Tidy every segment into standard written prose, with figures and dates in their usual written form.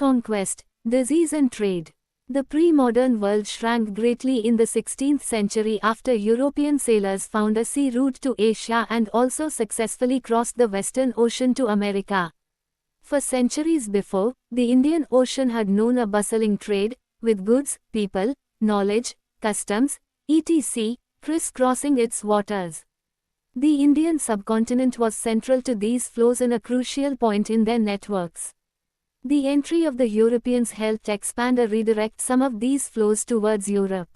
Conquest, disease and trade. The pre-modern world shrank greatly in the 16th century after European sailors found a sea route to Asia and also successfully crossed the Western Ocean to America. For centuries before, the Indian Ocean had known a bustling trade, with goods, people, knowledge, customs, etc., crisscrossing its waters. The Indian subcontinent was central to these flows and a crucial point in their networks. The entry of the Europeans helped expand or redirect some of these flows towards Europe.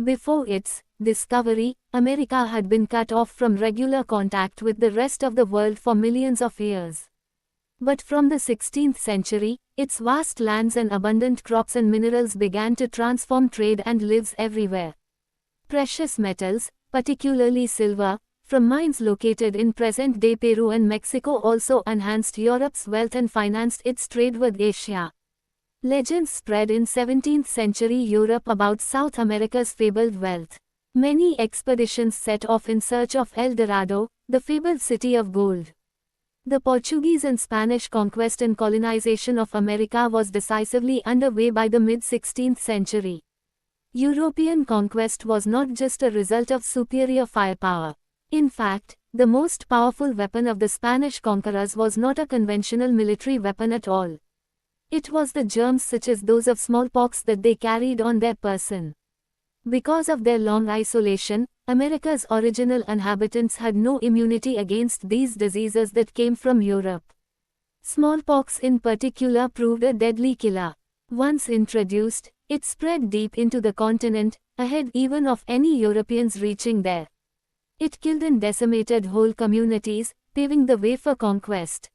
Before its discovery, America had been cut off from regular contact with the rest of the world for millions of years. But from the 16th century, its vast lands and abundant crops and minerals began to transform trade and lives everywhere. Precious metals, particularly silver, from mines located in present-day Peru and Mexico also enhanced Europe's wealth and financed its trade with Asia. Legends spread in 17th century Europe about South America's fabled wealth. Many expeditions set off in search of El Dorado, the fabled city of gold. The Portuguese and Spanish conquest and colonization of America was decisively underway by the mid-16th century. European conquest was not just a result of superior firepower. In fact, the most powerful weapon of the Spanish conquerors was not a conventional military weapon at all. It was the germs such as those of smallpox that they carried on their person. Because of their long isolation, America's original inhabitants had no immunity against these diseases that came from Europe. Smallpox in particular proved a deadly killer. Once introduced, it spread deep into the continent, ahead even of any Europeans reaching there. It killed and decimated whole communities, paving the way for conquest.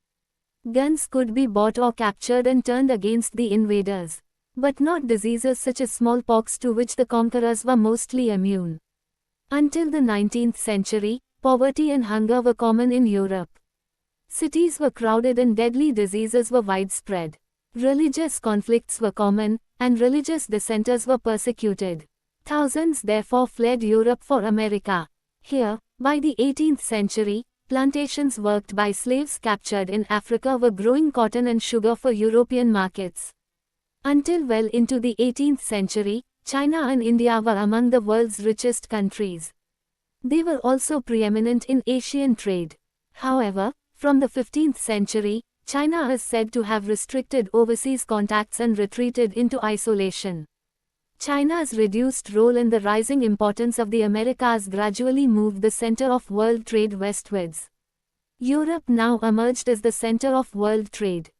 Guns could be bought or captured and turned against the invaders. But not diseases such as smallpox to which the conquerors were mostly immune. Until the 19th century, poverty and hunger were common in Europe. Cities were crowded and deadly diseases were widespread. Religious conflicts were common, and religious dissenters were persecuted. Thousands therefore fled Europe for America. Here, by the 18th century, plantations worked by slaves captured in Africa were growing cotton and sugar for European markets. Until well into the 18th century, China and India were among the world's richest countries. They were also preeminent in Asian trade. However, from the 15th century, China is said to have restricted overseas contacts and retreated into isolation. China's reduced role and the rising importance of the Americas gradually moved the center of world trade westwards. Europe now emerged as the center of world trade.